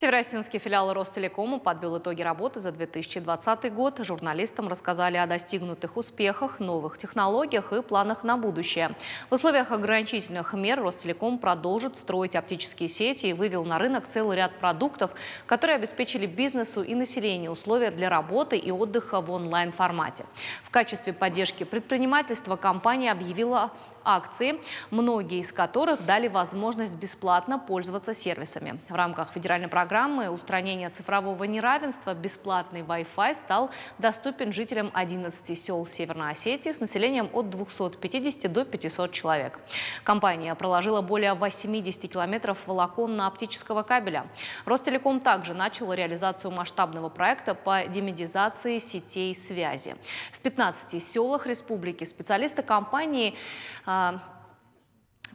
Северо-Осетинский филиал Ростелекома подвел итоги работы за 2020 год. Журналистам рассказали о достигнутых успехах, новых технологиях и планах на будущее. В условиях ограничительных мер Ростелеком продолжит строить оптические сети и вывел на рынок целый ряд продуктов, которые обеспечили бизнесу и населению условия для работы и отдыха в онлайн-формате. В качестве поддержки предпринимательства компания объявила акции, многие из которых дали возможность бесплатно пользоваться сервисами. В рамках федеральной программы устранения цифрового неравенства бесплатный Wi-Fi стал доступен жителям 11 сел Северной Осетии с населением от 250 до 500 человек. Компания проложила более 80 километров волоконно-оптического кабеля. Ростелеком также начал реализацию масштабного проекта по демедизации сетей связи. В 15 селах республики специалисты компании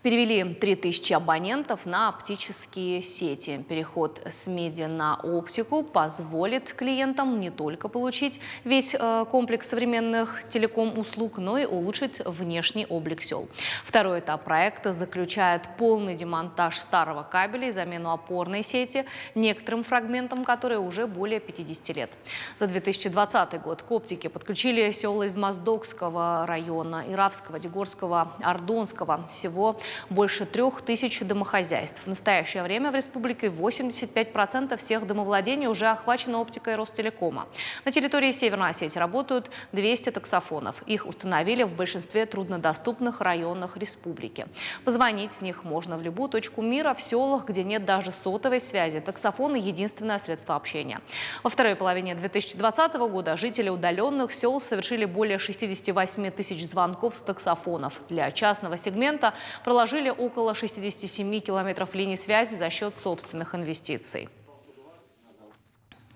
перевели 3000 абонентов на оптические сети. Переход с меди на оптику позволит клиентам не только получить весь комплекс современных телеком-услуг, но и улучшить внешний облик сел. Второй этап проекта заключает полный демонтаж старого кабеля и замену опорной сети некоторым фрагментам, которые уже более 50 лет. За 2020 год к оптике подключили села из Моздокского района, Иравского, Дегорского, Ордонского. Всего больше 3000 домохозяйств. В настоящее время в республике 85% всех домовладений уже охвачено оптикой Ростелекома. На территории Северной Осетии работают 200 таксофонов. Их установили в большинстве труднодоступных районах республики. Позвонить с них можно в любую точку мира. В селах, где нет даже сотовой связи, таксофоны – единственное средство общения. Во второй половине 2020 года жители удаленных сел совершили более 68 тысяч звонков с таксофонов. Для частного сегмента проложили около 67 километров линий связи за счет собственных инвестиций.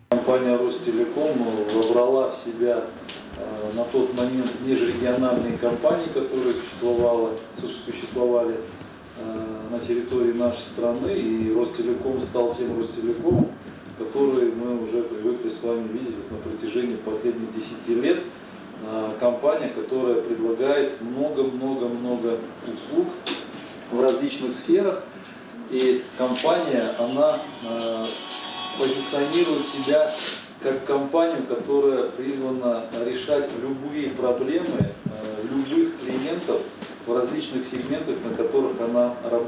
Компания Ростелеком вобрала в себя на тот момент межрегиональные компании, которые существовали на территории нашей страны. И Ростелеком стал тем Ростелекомом, который мы уже привыкли с вами видеть на протяжении последних 10 лет. Компания, которая предлагает много-много-много услуг в различных сферах, и компания, она позиционирует себя как компанию, которая призвана решать любые проблемы любых клиентов в различных сегментах, на которых она работает.